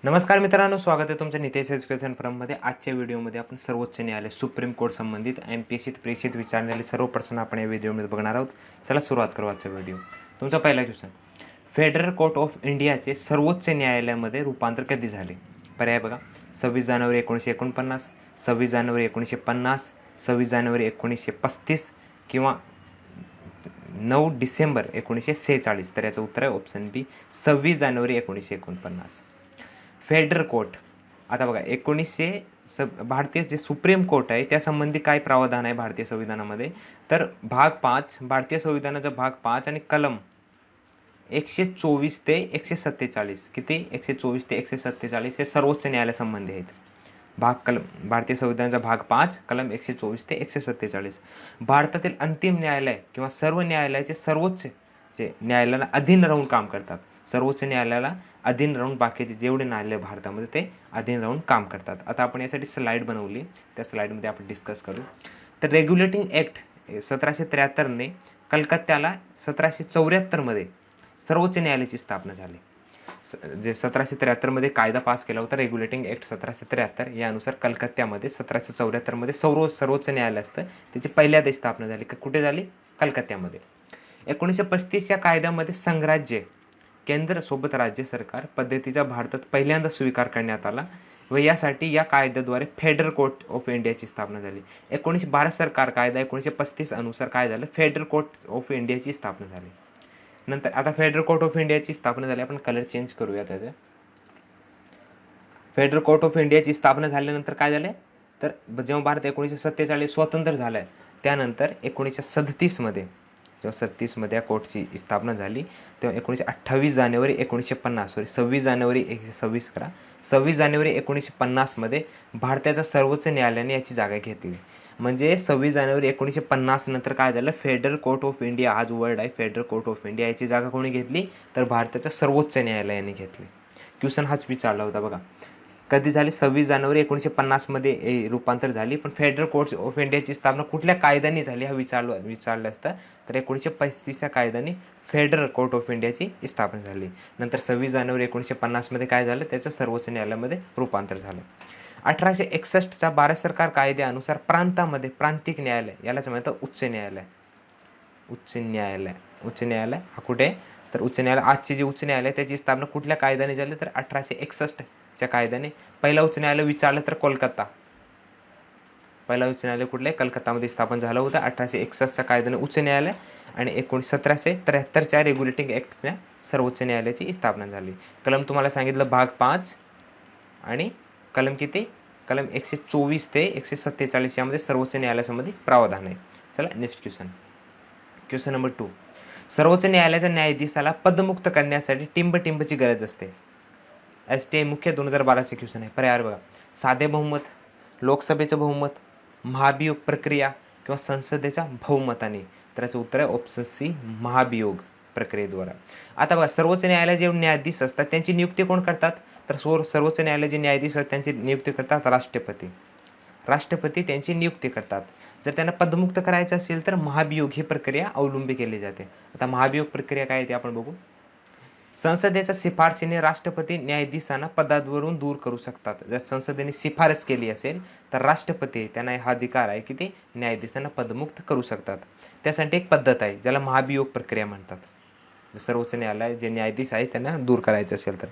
नमस्कार मित्रांनो, स्वागत आहे तुमच्या नितेश एज्युकेशन फर्ममध्ये. आजच्या व्हिडिओमध्ये आपण सर्वोच्च न्यायालय सुप्रीम कोर्ट संबंधित एमपीएससी परीक्षेत विचारलेले सर्व प्रश्न आपण या व्हिडिओमध्ये बघणार आहोत. चला सुरुवात करू आजचा व्हिडिओ. तुमचा पहिला क्वेश्चन, फेडरल कोर्ट ऑफ इंडियाचे सर्वोच्च न्यायालयामध्ये रूपांतर कधी झाले? पर्याय बघा, 26 जानेवारी 1949, 26 जानेवारी 1950, 26 जानेवारी 1935 किंवा 9 डिसेंबर 1946. तर याचं उत्तर आहे ऑप्शन बी, 26 जानेवारी 1949. फेडरल कोर्ट, आता बघा भारतीय जे सुप्रीम कोर्ट आहे त्यासंबंधी काय प्रावधान आहे भारतीय संविधानामध्ये? तर भाग 5, भारतीय संविधानाचा भाग 5 आणि कलम 124 ते 147, किती? 124 ते 147 हे सर्वोच्च न्यायालयासंबंधी आहेत. भारतीय संविधानाचा भाग 5 कलम 124 ते 147. भारतातील अंतिम न्यायालय किंवा सर्व न्यायालयाचे सर्वोच्च जे न्यायालयाला अधीन राहून काम करतात, सर्वोच्च न्यायालयाला अधीन राहून बाकीचे जेवढे न्यायालय भारतामध्ये ते अधीन राहून काम करतात. आता आपण यासाठी स्लाइड बनवली, त्या स्लाइडमध्ये आपण डिस्कस करू. तर रेग्युलेटिंग ऍक्ट 1773 ने कलकत्त्याला 1774 मध्ये सर्वोच्च न्यायालयाची स्थापना झाली. जे 1773 मध्ये कायदा पास केला होता, रेग्युलेटिंग ऍक्ट 1773, यानुसार कलकत्त्यामध्ये 1774 मध्ये सर्वोच्च न्यायालय असतं त्याची पहिल्यांदा स्थापना झाली. कुठे झाली? कलकत्त्यामध्ये. 1935 या कायद्यामध्ये संघराज्य केंद्र सोबत राज्य सरकार पद्धतीचा भारतात पहिल्यांदा स्वीकार करण्यात आला व यासाठी या कायद्याद्वारे फेडरल कोर्ट ऑफ इंडियाची स्थापना झाली. भारत सरकार कायदा 1935 अनुसार काय झालं? फेडरल कोर्ट ऑफ इंडियाची स्थापना झाली. नंतर आता फेडरल कोर्ट ऑफ इंडियाची स्थापना झाली, आपण कलर चेंज करूया त्याचा. फेडरल कोर्ट ऑफ इंडियाची स्थापना झाल्यानंतर काय झाले? तर जेव्हा भारत 1947 स्वतंत्र झालाय त्यानंतर 1937 मध्ये, जेव्हा 37 मध्ये या कोर्टची स्थापना झाली तेव्हा 26 जानेवारी 1950 मध्ये भारताच्या सर्वोच्च न्यायालयाने याची जागा घेतली. म्हणजे 26 जानेवारी 1950 नंतर काय झालं? फेडरल कोर्ट ऑफ इंडिया, आज वर्ड आहे फेडरल कोर्ट ऑफ इंडिया, याची जागा कोणी घेतली? तर भारताच्या सर्वोच्च न्यायालयाने घेतली. क्वेश्चन हाच विचारला होता बघा, कधी झाली? 26 जानेवारी 1950 मध्ये रूपांतर झाली, पण फेडरल कोर्ट ऑफ इंडियाची स्थापना कुठल्या कायद्याने झाली हा विचारलं असतं. तर 1935 या कायद्याने फेडरल कोर्ट ऑफ इंडियाची स्थापना झाली. नंतर 26 जानेवारी 1950 मध्ये काय झालं? त्याचं सर्वोच्च न्यायालयामध्ये रूपांतर झालं. 1861 च्या भारत सरकार कायद्यानुसार प्रांतामध्ये प्रांतिक न्यायालय, यालाच म्हणतात उच्च न्यायालय. उच्च न्यायालय हा कुठे? तर उच्च न्यायालय, आजचे जे उच्च न्यायालय त्याची स्थापना कुठल्या कायद्याने झाली? तर 1861 च्या कायद्याने. पहिला उच्च न्यायालय विचारलं तर कोलकाता. पहिला उच्च न्यायालय कुठले? कलकत्तामध्ये स्थापन झालं होतं 1861 च्या कायद्याने उच्च न्यायालय, आणि 1773 च्या रेग्युलेटिंग ऍक्ट सर्वोच्च न्यायालयाची स्थापना झाली. कलम तुम्हाला सांगितलं भाग 5 आणि कलम किती? कलम 124 ते 147 यामध्ये सर्वोच्च न्यायालयासंबंधी प्रावधान आहे. चला नेक्स्ट क्वेश्चन नंबर 2. सर्वोच्च न्यायालयाच्या न्यायाधीशाला पदमुक्त करण्यासाठी टिंबची गरज असते. STI मुख्य 2012 चे क्वेश्चन आहे. पर्याय बघा, साधे बहुमत, लोकसभेचं बहुमत, महाभियोग प्रक्रिया किंवा संसदेच्या बहुमताने. तर याचं उत्तर आहे ऑप्शन सी, महाभियोग प्रक्रियेद्वारा. आता बघा, सर्वोच्च न्यायालय जे न्यायाधीश असतात त्यांची नियुक्ती कोण करतात? तर सर्वोच्च न्यायालय जे न्यायाधीश असतात त्यांची नियुक्ती करतात राष्ट्रपती त्यांची नियुक्ती करतात. जर त्यांना पदमुक्त करायचं असेल तर महाभियोग ही प्रक्रिया अवलंबी केली जाते. आता महाभियोग प्रक्रिया काय आहे ते आपण बघू. संसदेच्या शिफारशीने राष्ट्रपती न्यायाधीशांना पदावरून दूर करू शकतात. जर संसदेने शिफारस केली असेल तर राष्ट्रपती त्यांना हा अधिकार आहे की ते न्यायाधीशांना पदमुक्त करू शकतात. त्यासाठी एक पद्धत आहे ज्याला महाभियोग प्रक्रिया म्हणतात. सर्वोच्च न्यायालय जे न्यायाधीश आहे त्यांना दूर करायचं असेल तर.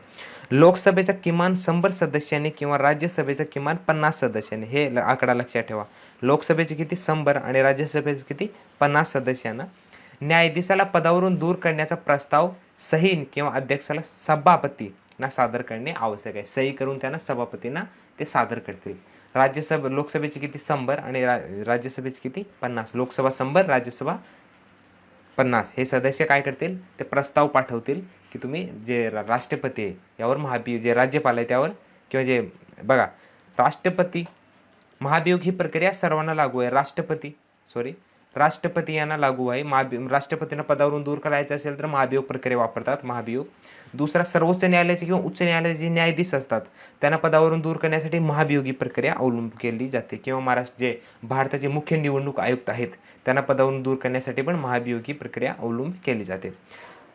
लोकसभेच्या किमान 100 सदस्यांनी किंवा राज्यसभेच्या किमान 50 सदस्यांनी, हे आकडा लक्षात ठेवा. लोकसभेचे किती? 100 आणि राज्यसभेचे किती? 50 सदस्यांना न्यायाधीशाला पदावरून दूर करण्याचा प्रस्ताव सही किंवा अध्यक्षाला सभापतींना सादर करणे आवश्यक आहे. सही करून त्यांना सभापतींना ते सादर करतील. लोकसभेचे किती? 100 आणि राज्यसभेचे किती? 50. लोकसभा 100, राज्यसभा 50. हे सदस्य काय करतील? ते प्रस्ताव पाठवतील की तुम्ही जे राष्ट्रपती आहे यावर महाभियोग, जे राज्यपाल आहे त्यावर, किंवा जे बघा राष्ट्रपती, महाभियोग ही प्रक्रिया सर्वांना लागू आहे. राष्ट्रपती यांना लागू आहे. राष्ट्रपतींना पदावरून दूर करायचं असेल तर महाभियोग प्रक्रिया वापरतात. महाभियोग. दुसरा, सर्वोच्च न्यायालयाचे किंवा उच्च न्यायालयाचे जे न्यायाधीश असतात त्यांना पदावरून दूर करण्यासाठी महाभियोगी प्रक्रिया अवलंब केली जाते. किंवा जे भारताचे मुख्य निवडणूक आयुक्त आहेत त्यांना पदावरून दूर करण्यासाठी पण महाभियोगी प्रक्रिया अवलंब केली जाते.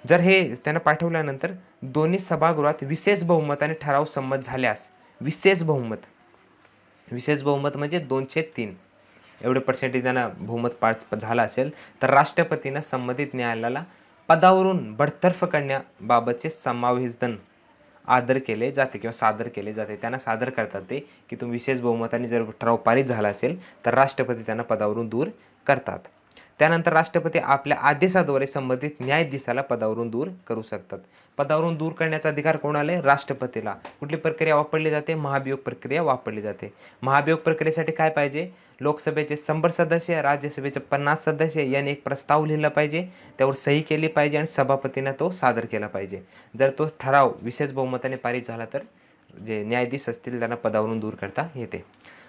जर हे त्यांना पाठवल्यानंतर दोन्ही सभागृहात विशेष बहुमताने ठराव संमत झाल्यास, विशेष बहुमत म्हणजे 203 एवढे पर्सेंटेज त्यांना बहुमत झाला असेल, तर राष्ट्रपतींना संबंधित न्यायालयाला पदावरून बडतर्फ करण्याबाबतचे समावेदन आदर केले जाते किंवा सादर केले जाते. त्यांना सादर करतात ते की तुम्ही विशेष बहुमताने जर ठराव पारित झाला असेल तर राष्ट्रपती त्यांना पदावरून दूर करतात. त्यानंतर राष्ट्रपती आपल्या आदेशाद्वारे संबंधित न्यायाधीशाला पदावरून दूर करू शकतात. पदावरून दूर करण्याचा अधिकार कोणाला आहे? राष्ट्रपतीला. कुठली प्रक्रिया वापरली जाते? महाभियोग प्रक्रिया वापरली जाते. महाभियोग प्रक्रियेसाठी काय पाहिजे? लोकसभेचे 100 सदस्य, राज्यसभेचे 50 सदस्य यांनी एक प्रस्ताव लिहिला पाहिजे, त्यावर सही केली पाहिजे आणि सभापतींना तो सादर केला पाहिजे. जर तो ठराव विशेष बहुमताने पारित झाला तर जे न्यायाधीश असतील त्यांना पदावरून दूर करता येते.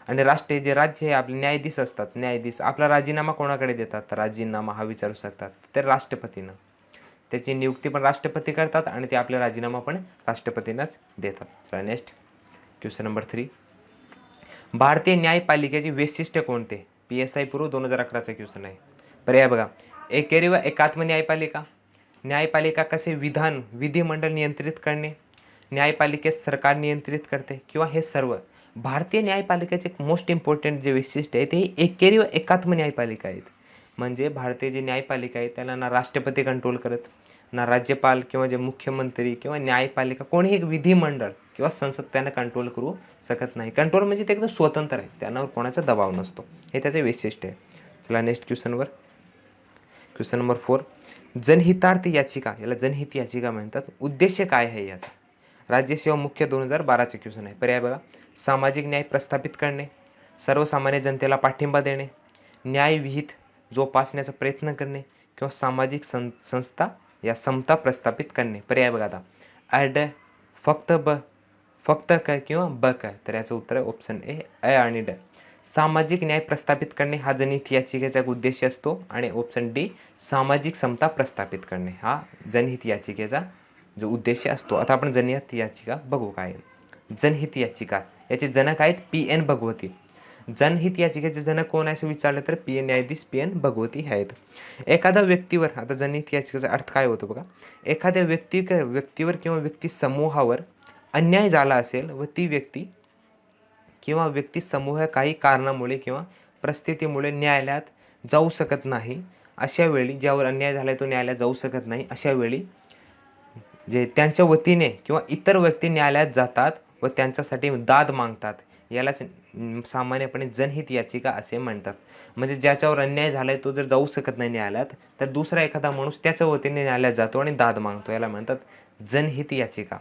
आणि राष्ट्रीय जे राज्य हे आपले न्यायाधीश असतात, न्यायाधीश आपला राजीनामा कोणाकडे देतात? तर राजीनामा हा विचारू शकतात तर राष्ट्रपतींना. त्याची नियुक्ती पण राष्ट्रपती करतात आणि ते आपला राजीनामा पण राष्ट्रपतींनाच देतात. चला नेक्स्ट क्वेश्चन नंबर 3. भारतीय न्यायपालिकेचे वैशिष्ट्य कोणते? PSI पूर्व 2011चा क्वेश्चन आहे. पर्याय बघा. एकेरी व एकात्म न्यायपालिका, न्यायपालिका कसे विधिमंडळ नियंत्रित करणे, न्यायपालिकेत सरकार नियंत्रित करते, किंवा हे सर्व. भारतीय न्यायपालिकेचे मोस्ट इम्पॉर्टंट जे वैशिष्ट्य आहे ते एकेरी व एकात्म न्यायपालिका आहेत. म्हणजे भारतीय जी न्यायपालिका आहे त्याला ना राष्ट्रपती कंट्रोल करत, ना राज्यपाल किंवा जे मुख्यमंत्री किंवा न्यायपालिका कोणीही एक विधिमंडळ किंवा संसद त्यांना कंट्रोल करू शकत नाही. कंट्रोल म्हणजे ते एकदम स्वतंत्र आहे, त्यांना कोणाचा दबाव नसतो. हे त्याचे वैशिष्ट्य आहे. चला नेक्स्ट क्वेश्चनवर. Question number 4. जनहितार्थ याचिका, याला जनहित याचिका म्हणतात. उद्देश काय आहे याचा? राज्यसेवा मुख्य 2012चे क्वेश्चन आहे. पर्याय बघा. सामाजिक न्याय प्रस्थापित करणे, सर्वसामान्य जनतेला पाठिंबा देणे, न्यायविहित जोपासण्याचा प्रयत्न करणे, किंवा सामाजिक संस्था या समता प्रस्थापित करणे. पर्याय बघा आता. अड, फक्त क किंवा ब क. तर याचं उत्तर आहे ऑप्शन ए, अ आणि ड. सामाजिक न्याय प्रस्थापित करणे हा जनहित याचिकेचा एक उद्देश असतो, आणि ऑप्शन डी सामाजिक समता प्रस्थापित करणे हा जनहित याचिकेचा जो उद्देश असतो. आता आपण जनहित याचिका बघू काय. जनहित याचिका याचे जनक आहेत PN भगवती. जनहित याचिकेचे जनक कोण आहे असं विचारलं तर न्यायाधीश PN भगवती आहेत. एखाद्या व्यक्तीवर, आता जनहित याचिकेचा अर्थ काय होतो बघा. एखाद्या व्यक्तीवर किंवा व्यक्ती समूहावर अन्याय झाला असेल व ती व्यक्ती किंवा व्यक्ती समूह काही कारणामुळे किंवा परिस्थितीमुळे न्यायालयात जाऊ शकत नाही, अशा वेळी, ज्यावर अन्याय झालाय तो न्यायालयात जाऊ शकत नाही, अशा वेळी जे त्यांच्या वतीने किंवा इतर व्यक्ती न्यायालयात जातात व त्यांच्यासाठी दाद मागतात, यालाच सामान्यपणे जनहित याचिका असे म्हणतात. म्हणजे ज्याच्यावर अन्याय झालाय तो जर जाऊ शकत नाही न्यायालयात, तर दुसरा एखादा माणूस त्याच्या वतीने न्यायालयात जातो आणि दाद मागतो, याला म्हणतात जनहित याचिका.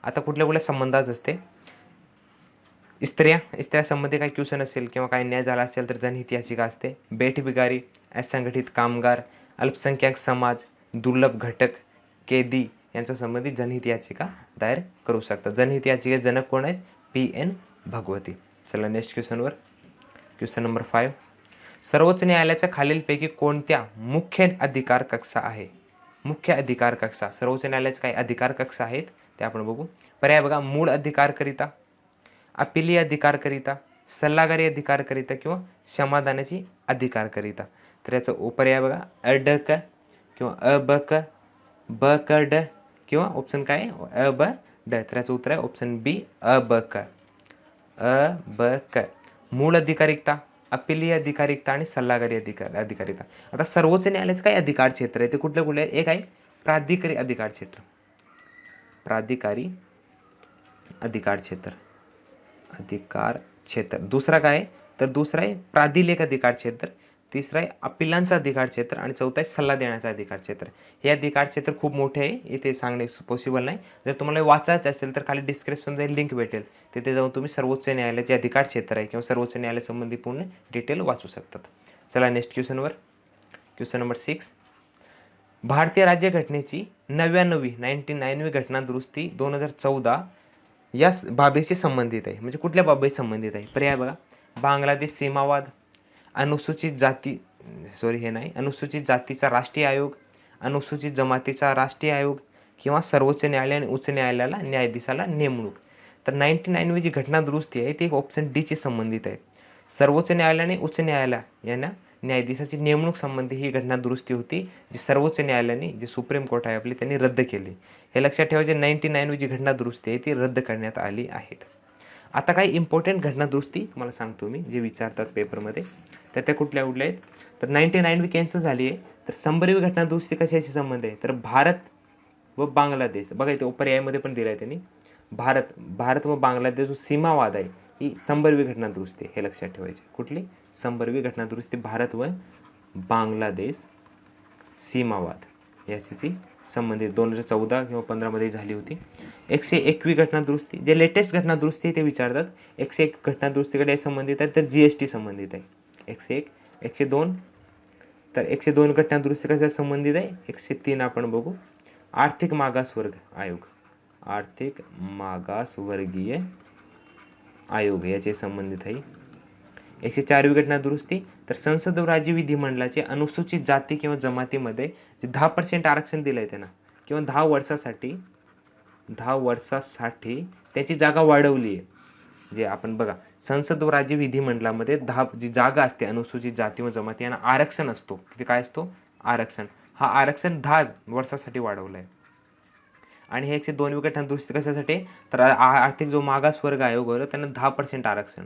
आता कुठल्या कुठल्या संबंधात असते? स्त्रिया संबंधी काही क्वेश्चन असेल किंवा काही अन्याय झाला असेल तर जनहित याचिका असते. बेठबिगारी, असंघटित कामगार, अल्पसंख्याक समाज, दुर्लभ घटक, कैदी यांच्या संबंधित जनहित याचिका दायर करू शकतात. जनहित याचिकेचे जनक कोण आहेत? PN भगवती. चला नेक्स्ट क्वेश्चनवर. Question number 5. सर्वोच्च न्यायालयाच्या खालीलपैकी कोणत्या मुख्य अधिकार कक्षा आहे? मुख्य अधिकार कक्षा, सर्वोच्च न्यायालयाचे काही अधिकार कक्षा आहेत ते आपण बघू. पर्याय बघा. मूळ अधिकारकरिता, अपिलीय अधिकारकरिता, सल्लागारी अधिकारकरिता, किंवा क्षमादानाची अधिकारकरिता. तर याचा पर्याय बघा. अड क किंवा अ ब क, ब क ड, किंवा ऑप्शन काय आहे? अ ब ड. तर याचं उत्तर आहे ऑप्शन बी, अ ब क. अ ब क. मूळ अधिकारिकता, अपिलीय अधिकारिकता आणि सल्लागारी अधिकारिता. आता सर्वोच्च न्यायालयाचे काय अधिकार क्षेत्र आहे ते कुठले कुठले? एक आहे प्राधिकारी अधिकार क्षेत्र, प्राधिकारी अधिकार क्षेत्र, दुसरा काय? तर दुसरा आहे प्राधिलेख अधिकार क्षेत्र, तिसरा आहे अपीलांचा अधिकार क्षेत्र, आणि चौथा आहे सल्ला देण्याचा अधिकार क्षेत्र. हे अधिकार क्षेत्र खूप मोठे आहे, इथे सांगणे पॉसिबल नाही. जर तुम्हाला वाचायचं असेल तर खाली डिस्क्रिप्शन मध्ये लिंक भेटेल, तिथे जाऊन तुम्ही सर्वोच्च न्यायालयाचे अधिकार क्षेत्र आहे किंवा सर्वोच्च न्यायालय संबंधी पूर्ण डिटेल वाचू शकतात. चला नेक्स्ट क्वेश्चनवर. Question number 6. भारतीय राज्यघटनेची 99वी घटना दुरुस्ती 2014 या बाबीशी संबंधित आहे. म्हणजे कुठल्या बाबीशी संबंधित आहे? पर्याय बघा. बांगलादेश सीमावाद, अनुसूचित जातीचा राष्ट्रीय आयोग, अनुसूचित जमातीचा राष्ट्रीय आयोग, किंवा सर्वोच्च न्यायालय आणि उच्च न्यायालयाला न्यायाधीशाला नेमणूक. तर 99वी जी घटना दुरुस्ती आहे ती ऑप्शन डी ची संबंधित आहे. सर्वोच्च न्यायालय आणि उच्च न्यायालय यांना न्यायाधीशाची नेमणूक संबंधी ही घटना दुरुस्ती होती, जी सर्वोच्च न्यायालयाने, जे सुप्रीम कोर्ट आहे आपली, त्यांनी रद्द केली. हे लक्षात ठेवायचे. 99 जी घटना दुरुस्ती आहे ती रद्द करण्यात आली आहेत. आता काही इम्पॉर्टंट घटना दुरुस्ती तुम्हाला सांगतो मी, जे विचारतात पेपरमध्ये. तर त्या कुठल्या कुठल्या आहेत? तर 99 कॅन्सल झाली आहे. तर 100वी घटना दुरुस्ती कशाशी संबंध आहे? तर भारत व बांगलादेश, बघा इथे पर्यायामध्ये पण दिलाय त्यांनी, भारत व बांगलादेश जो सीमावाद आहे, ही 100वी घटना दुरुस्ती, हे लक्षात ठेवायचे. कुठली? 100वी घटना दुरुस्ती, भारत व बांगलादेश सीमावाद याच्याशी संबंधित 2014 किंवा 15 मध्ये झाली होती. 101वी घटना दुरुस्ती, जे लेटेस्ट घटना दुरुस्ती ते विचारतात. 101 घटना दुरुस्तीकडे संबंधित आहे, तर जीएसटी संबंधित आहे. 101, 102, तर 102 घटना दुरुस्ती कशा संबंधित आहे? 103 आपण बघू, आर्थिक मागासवर्ग आयोग, आर्थिक मागासवर्गीय आयोग याचे संबंधित आहे. 104वी घटना दुरुस्ती, तर संसद व राज्य विधिमंडळाचे अनुसूचित जाती किंवा जमातीमध्ये जे 10% आरक्षण दिलंय त्यांना, किंवा 10 वर्षासाठी त्याची जागा वाढवली आहे. जे आपण बघा, संसद व राज्य विधिमंडळामध्ये 10 जी जागा असते अनुसूचित जाती व जमाती यांना आरक्षण असतो. किती काय असतो? आरक्षण. हा आरक्षण 10 वर्षासाठी वाढवलंय. आणि हे 102वी घटना दुरुस्ती कशासाठी? तर आर्थिक जो मागासवर्ग आयोग होता त्यांना 10% आरक्षण.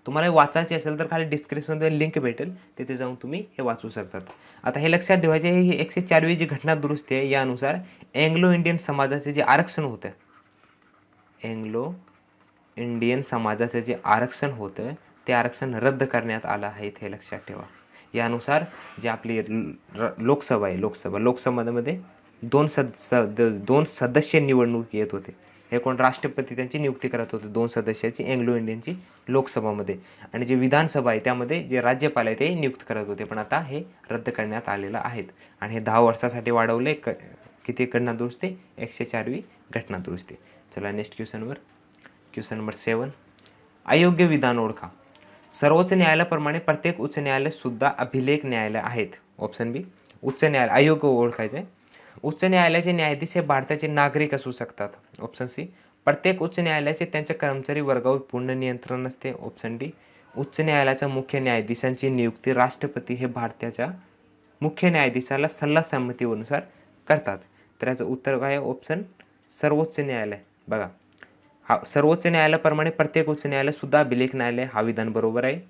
तुम्हाला वाचायचे असेल तर खाली डिस्क्रिप्शन मध्ये लिंक भेटेल, तिथे जाऊन तुम्ही हे वाचू शकतात. आता हे लक्षात ठेवायचे, ही 104वी जी घटना दुरुस्ती आहे यानुसार एंग्लो इंडियन समाजाचे जे आरक्षण होतं, एंग्लो इंडियन समाजाचे जे आरक्षण होतं ते आरक्षण रद्द करण्यात आलं आहे, हे लक्षात ठेवा. यानुसार जे आपली लोकसभा आहे, लोकसभामध्ये दोन सदस्य निवडणूक येत होते. हे कोण? राष्ट्रपती त्यांची नियुक्ती करत होते 2 सदस्याची एंग्लो इंडियनची लोकसभामध्ये. आणि जे विधानसभा आहे त्यामध्ये जे राज्यपाल आहे ते नियुक्त करत होते, पण आता हे रद्द करण्यात आलेलं आहेत. आणि हे 10 वर्षासाठी वाढवले. किती घटना दुरुस्ती? 104वी घटना दुरुस्ती. चला नेक्स्ट क्वेश्चनवर. क्वेश्चन नंबर 7, अयोग्य विधान ओळखा. सर्वोच्च न्यायालयाप्रमाणे प्रत्येक उच्च न्यायालय सुद्धा अभिलेख न्यायालय आहेत. ऑप्शन बी, उच्च न्यायालय अयोग्य ओळखायचे. उच्च न्यायालयाचे न्यायाधीश हे भारताचे नागरिक असू शकतात. ऑप्शन सी, प्रत्येक उच्च न्यायालयाचे त्यांच्या कर्मचारी वर्गावर पूर्ण नियंत्रण असते. ऑप्शन डी, उच्च न्यायालयाच्या मुख्य न्यायाधीशांची नियुक्ती राष्ट्रपती हे भारताच्या मुख्य न्यायाधीशाला सल्ला संमतीनुसार करतात. तर याचं उत्तर काय आहे? ऑप्शन सर्वोच्च न्यायालय. बघा, हा सर्वोच्च न्यायालयाप्रमाणे प्रत्येक उच्च न्यायालय सुद्धा अभिलेख न्यायालय, हा विधान बरोबर आहे.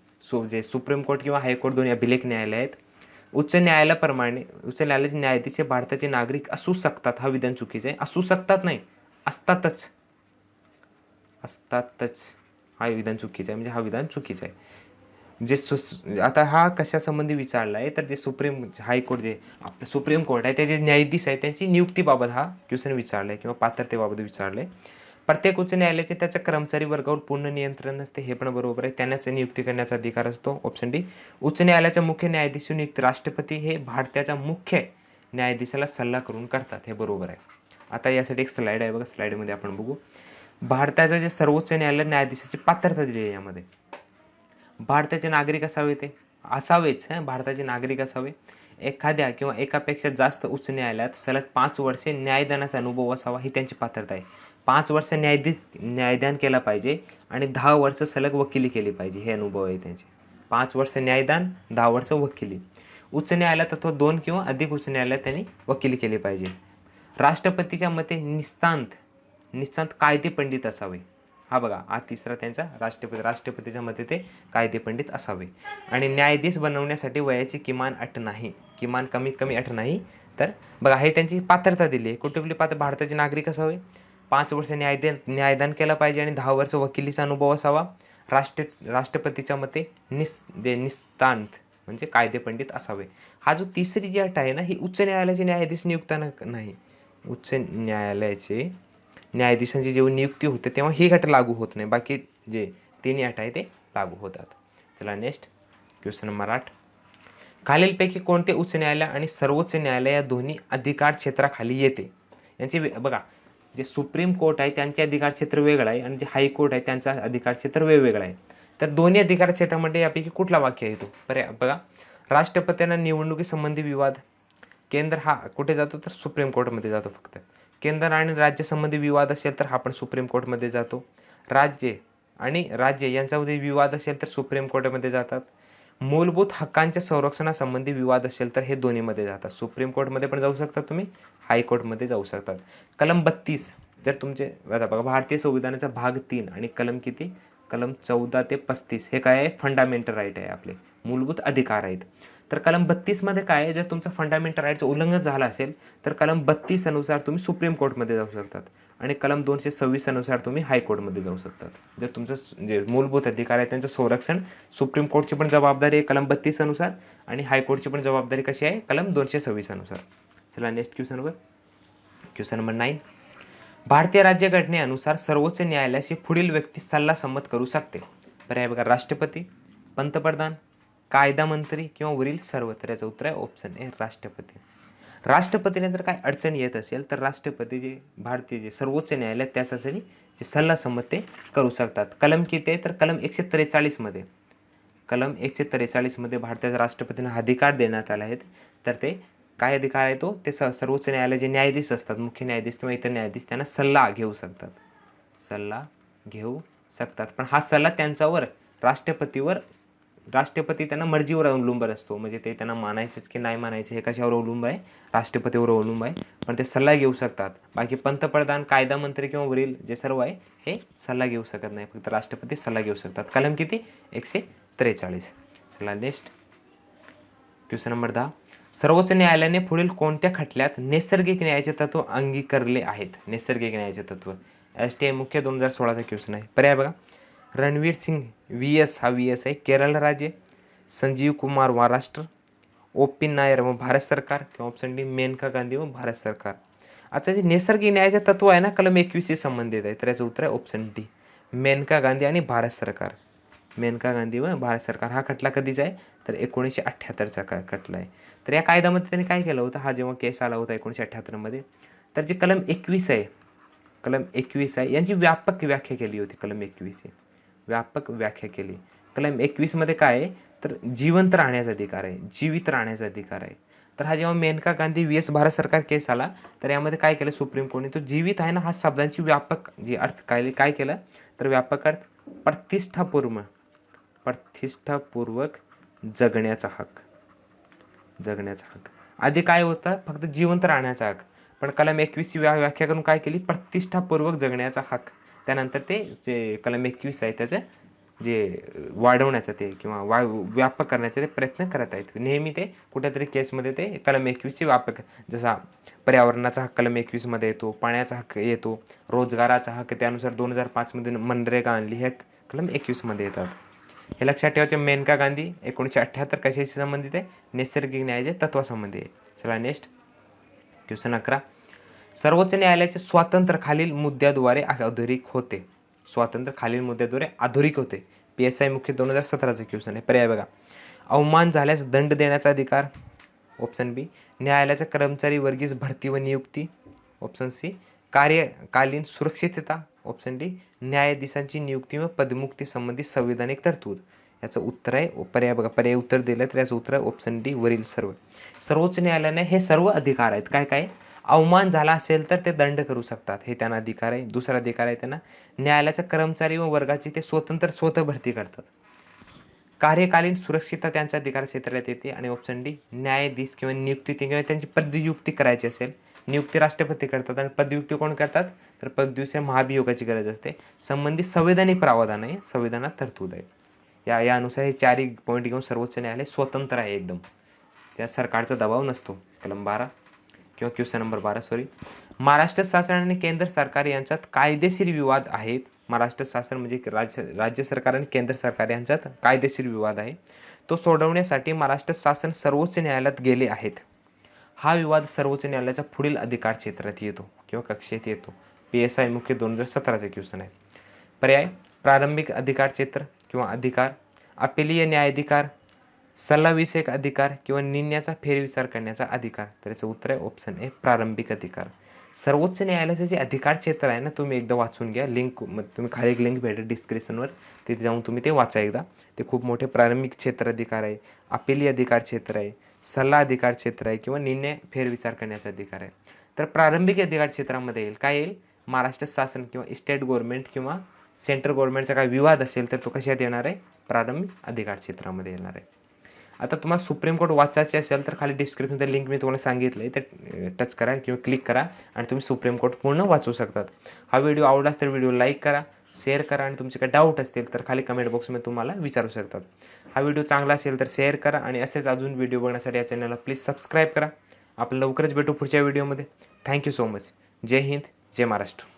जे सुप्रीम कोर्ट किंवा हायकोर्ट दोन्ही अभिलेख न्यायालय आहेत. उच्च न्यायालयाचे न्यायाधीश हे भारताचे नागरिक असू शकतात, हा विधान चुकीचे आहे. असू शकतात नाही, असतातच, हा विधान चुकीचं आहे. म्हणजे हा विधान चुकीचं आहे. जे आता हा कशा संबंधी विचारलाय, तर जे हायकोर्ट, जे आपलं सुप्रीम कोर्ट आहे त्याचे न्यायाधीश आहे त्यांची नियुक्तीबाबत हा क्वेश्चन विचारलाय, किंवा पात्रतेबाबत विचारलंय. प्रत्येक उच्च न्यायालयाचे त्याच्या कर्मचारी वर्गावर पूर्ण नियंत्रण असते, हे पण बरोबर आहे. त्यांनाच नियुक्ती करण्याचा अधिकार असतो. ऑप्शन डी, उच्च न्यायालयाच्या मुख्य न्यायाधीश नियुक्त राष्ट्रपती हे भारताच्या मुख्य न्यायाधीशाला सल्ला करून करतात, हे बरोबर आहे. आता यासाठी एक स्लाइड आहे बघा, स्लाइड मध्ये आपण बघू भारताचे जे सर्वोच्च न्यायालय न्यायाधीशाची पात्रता दिली आहे. यामध्ये भारताचे नागरिक असावेच, भारताचे नागरिक असावे, एखाद्या किंवा एकापेक्षा जास्त उच्च न्यायालयात सलग 5 वर्षे न्यायदानाचा अनुभव असावा, ही त्यांची पात्रता आहे. 5 वर्ष न्यायदान केला पाहिजे आणि 10 वर्ष सलग वकिली केली पाहिजे, हे अनुभव आहे त्यांचे. 5 वर्ष न्यायदान, 10 वर्ष वकिली. उच्च न्यायालयात अथवा 2 किंवा अधिक उच्च न्यायालयात त्यांनी वकिली केली पाहिजे. राष्ट्रपतीच्या मते निस्तांत कायदे पंडित असावे. हा बघा, हा तिसरा त्यांचा राष्ट्रपतीच्या मते ते कायदे पंडित असावे. आणि न्यायाधीश बनवण्यासाठी वयाची किमान अट नाही, किमान कमीत कमी अट नाही. तर बघा, हे त्यांची पात्रता दिली आहे. कुठली पात्र? भारताचे नागरिक असावे, 5 वर्ष न्यायदान केला पाहिजे आणि 10 वर्ष वकिलीचा अनुभव असावा. राष्ट्रपतीच्या मते निस्तांत म्हणजे कायदे पंडित असावे. हा जो तिसरी जी अट आहे ना, ही उच्च न्यायालयाचे न्यायाधीश नियुक्त नाही. उच्च न्यायालयाचे न्यायाधीशांची जेव्हा नियुक्ती होते तेव्हा ही अट लागू होत नाही, बाकी जे तिन्ही अट आहे ते लागू होतात. चला नेक्स्ट क्वेश्चन नंबर 8, खालीलपैकी कोणते उच्च न्यायालय आणि सर्वोच्च न्यायालय या दोन्ही अधिकार क्षेत्राखाली येते? यांची बघा, जे सुप्रीम कोर्ट आहे त्यांचे अधिकार क्षेत्र वेगळं आहे आणि जे हायकोर्ट आहे त्यांचा अधिकार क्षेत्र वेगवेगळं आहे. तर दोन्ही अधिकार क्षेत्रामध्ये यापैकी कुठला वाक्य येतो? बघा, राष्ट्रपतींना निवडणुकीसंबंधी विवाद, केंद्र हा कुठे जातो? तर सुप्रीम कोर्टमध्ये जातो फक्त. केंद्र आणि राज्य संबंधी विवाद असेल तर आपण सुप्रीम कोर्टमध्ये जातो. राज्य यांच्यामध्ये विवाद असेल तर सुप्रीम कोर्टमध्ये जातात. मूलभूत हक्कांच्या संरक्षणासंबंधी विवाद असेल तर हे दोन्हीमध्ये जातात. सुप्रीम कोर्टमध्ये पण जाऊ शकता तुम्ही, हायकोर्टमध्ये जाऊ शकतात. कलम 32 जर तुमचे बघा भारतीय संविधानाचा भाग 3 आणि कलम किती, कलम 14 ते 35 हे काय आहे, फंडामेंटल राईट आहे, आपले मूलभूत अधिकार आहेत. तर कलम 32 मध्ये काय आहे, जर तुमचं फंडामेंटल राईटचं उल्लंघन झालं असेल तर कलम 32 अनुसार तुम्ही सुप्रीम कोर्टमध्ये जाऊ शकतात आणि कलम 226 अनुसार तुम्ही हायकोर्टमध्ये जाऊ शकतात. जर तुमचं जे मूलभूत अधिकार आहे त्यांचं संरक्षण, सुप्रीम कोर्टची पण जबाबदारी आहे कलम 32 अनुसार आणि हायकोर्टची पण जबाबदारी कशी आहे, कलम 226 अनुसार. चला next question were, question number 9. भारतीय राज्यघटनेनुसार सर्वोच्च न्यायालयाशी पुढील व्यक्ती सल्लासंमत करू शकते. पर्याय बघा, राष्ट्रपती, पंतप्रधान, कायदा मंत्री किंवा वरील सर्व. तर याचं उत्तर आहे ऑप्शन ए, राष्ट्रपती. राष्ट्रपतीने जर काय अडचण येत असेल तर राष्ट्रपती जे भारतीय जे सर्वोच्च न्यायालय त्यासाठी जे सल्लासंमत ते करू शकतात. कलम किती आहे, तर कलम 143 मध्ये, कलम 143 मध्ये भारताच्या राष्ट्रपतींना अधिकार देण्यात आले आहेत. तर ते काय अधिकार आहे तो, ते सर्वोच्च न्यायालय जे न्यायाधीश असतात, मुख्य न्यायाधीश किंवा इतर न्यायाधीश, त्यांना सल्ला घेऊ शकतात, सल्ला घेऊ शकतात. पण हा सल्ला त्यांच्यावर, राष्ट्रपतीवर, राष्ट्रपती त्यांना मर्जीवर अवलंबून असतो. म्हणजे ते त्यांना मानायचंच की नाही मानायचं हे कशावर अवलंबून आहे, राष्ट्रपतीवर अवलंबून आहे. पण ते सल्ला घेऊ शकतात. बाकी पंतप्रधान, कायदा मंत्री किंवा वरील जे सर्व आहे हे सल्ला घेऊ शकत नाही, फक्त राष्ट्रपती सल्ला घेऊ शकतात. कलम किती, 143. चला नेक्स्ट क्वेश्चन नंबर 10. सर्वोच्च न्यायालयाने पुढील कोणत्या खटल्यात नैसर्गिक न्यायाचे तत्व अंगीकारले आहेत. नैसर्गिक न्यायाचे तत्व, STI मुख्य 2016 क्वेश्चन आहे. पर्याय बघा, रणवीर सिंग VS, हा VS आहे केरळ राज्य, संजीव कुमार महाराष्ट्र, OP नायर व भारत सरकार किंवा ऑप्शन डी मेनका गांधी व भारत सरकार. आता जे नैसर्गिक न्यायाचे तत्व आहे ना, कलम 21 शी संबंधित आहे. तर याचं उत्तर आहे ऑप्शन डी, मेनका गांधी आणि भारत सरकार. मेनका गांधी व भारत सरकार. हा खटला कधीचा आहे, तर 1978चा खटला आहे. तर या कायद्यामध्ये त्यांनी काय केलं होतं, हा जेव्हा केस आला होता 1978 मध्ये, तर जे कलम 21 आहे, कलम 21 आहे, यांची व्यापक व्याख्या केली होती. कलम 21 व्यापक व्याख्या केली. कलम 21 मध्ये काय आहे, तर जिवंत राहण्याचा अधिकार आहे, जीवित राहण्याचा अधिकार आहे. तर हा जेव्हा मेनका गांधी VS भारत सरकार केस आला, तर यामध्ये काय केलं सुप्रीम कोर्टने, तो जीवित आहे ना, हा शब्दांची व्यापक जी अर्थ काय केलं, तर व्यापक अर्थ प्रतिष्ठापूर्वक जगण्याचा हक, जगण्याचा हक. आधी काय होता, फक्त जिवंत राहण्याचा हक. पण कलम 21 ची व्याख्या करून काय केली, प्रतिष्ठापूर्वक जगण्याचा हक. त्यानंतर ते जे कलम 21 आहे त्याचं जे वाढवण्याचा ते किंवा व्यापक करण्याचे ते प्रयत्न करत आहेत. नेहमी ते कुठेतरी केसमध्ये ते कलम 21 ची व्यापक, जसा पर्यावरणाचा हक्क कलम 21 मध्ये येतो, पाण्याचा हक्क येतो, रोजगाराचा हक्क त्यानुसार 2005 मध्ये मनरेगा आणली, हे कलम 21 मध्ये येतात. हे लक्षात ठेवायचे. मेनका गांधी 1978 कशाशी संबंधित आहे, नैसर्गिक न्यायाच्या तत्वासंबंधी आहे. चला नेक्स्ट क्वेश्चन 11. सर्वोच्च न्यायालयाचे स्वातंत्र्य खालील मुद्द्याद्वारे अधोरेखित होते. स्वातंत्र्य खालील मुद्द्याद्वारे अधोरेखित होते. PSI मुख्य 2017 क्वेश्चन आहे. पर्याय बघा, अवमान झाल्यास दंड देण्याचा अधिकार, ऑप्शन बी न्यायालयाचा कर्मचारी वर्गीय भरती व नियुक्ती, ऑप्शन सी कार्यकालीन सुरक्षितता, ऑप्शन डी न्यायाधीशांची नियुक्ती व पदमुक्ती संबंधी संविधानिक तरतूद. याचं उत्तर आहे, पर्याय बघा, पर्याय उत्तर दिलं तर याचं उत्तर आहे ऑप्शन डी वरील सर्व. सर्वोच्च न्यायालयाने हे सर्व अधिकार आहेत. काय काय, अवमान झाला असेल तर ते दंड करू शकतात, हे त्यांना अधिकार आहे. दुसरा अधिकार आहे त्यांना, न्यायालयाच्या कर्मचारी व वर्गाची ते स्वतः भरती करतात. कार्यकालीन सुरक्षितता त्यांच्या अधिकार क्षेत्रात येते. आणि ऑप्शन डी न्यायाधीश किंवा नियुक्ती किंवा त्यांची पदयुक्ती करायची असेल, नियुक्ती राष्ट्रपती करतात आणि पदयुक्ती कोण करतात, तर पदयुक्ती महाभियोगाची गरज असते. संबंधित संवैधानिक प्रावधान आहे, संविधानात तरतूद आहे. यानुसार हे चारही पॉईंट घेऊन सर्वोच्च न्यायालय स्वतंत्र आहे एकदम, त्या सरकारचा दबाव नसतो. कलम 12 किंवा क्वेश्चन नंबर 12 सॉरी. महाराष्ट्र शासन आणि केंद्र सरकार यांच्यात कायदेशीर विवाद आहेत. महाराष्ट्र शासन म्हणजे राज्य सरकार आणि केंद्र सरकार यांच्यात कायदेशीर विवाद आहे. तो सोडवण्यासाठी महाराष्ट्र शासन सर्वोच्च न्यायालयात गेले आहेत. हा विवाद सर्वोच्च न्यायालयाच्या पुढील अधिकार क्षेत्रात येतो किंवा कक्षेत येतो. PSI मुख्य 2017 क्वेश्चन आहे. पर्याय, प्रारंभिक अधिकार क्षेत्र किंवा अधिकार, अपिलीय न्यायाधिकार, सल्लाविषयक अधिकार किंवा निर्णयाचा फेरविचार करण्याचा अधिकार. तर याचं उत्तर आहे ऑप्शन ए, प्रारंभिक अधिकार. सर्वोच्च न्यायालयाचे जे अधिकार क्षेत्र आहे ना, तुम्ही एकदा वाचून घ्या. लिंक तुम्ही खाली एक लिंक भेटेल डिस्क्रिप्शनवर, तिथे जाऊन तुम्ही ते वाचा एकदा. ते खूप मोठे प्रारंभिक क्षेत्र अधिकार आहे, अपिली अधिकार क्षेत्र आहे, सल्ला अधिकार क्षेत्र आहे किंवा निर्णय फेरविचार करण्याचा अधिकार आहे. तर प्रारंभिक अधिकार क्षेत्रामध्ये येईल काय, येईल महाराष्ट्र शासन किंवा स्टेट गव्हर्नमेंट किंवा सेंट्रल गव्हर्नमेंटचा काय विवाद असेल तर तो कशात येणार आहे, प्रारंभिक अधिकार क्षेत्रामध्ये येणार आहे. आता तुम्हाला सुप्रीम कोर्ट वाचायचे असेल तर खाली डिस्क्रिप्शनचं लिंक मी तुम्हाला सांगितलंय ते टच करा किंवा क्लिक करा आणि तुम्ही सुप्रीम कोर्ट पूर्ण वाचू शकतात. हा व्हिडिओ आवडला तर व्हिडिओ लाईक करा, शेअर करा आणि तुमचे काही डाऊट असतील तर खाली कमेंट बॉक्समध्ये तुम्हाला विचारू शकतात. हा व्हिडिओ चांगला असेल तर शेअर करा आणि असेच अजून व्हिडिओ बघण्यासाठी या चॅनलला प्लीज सबस्क्राईब करा. आपण लवकरच भेटू पुढच्या व्हिडिओमध्ये. Thank you so much. जय हिंद, जय महाराष्ट्र.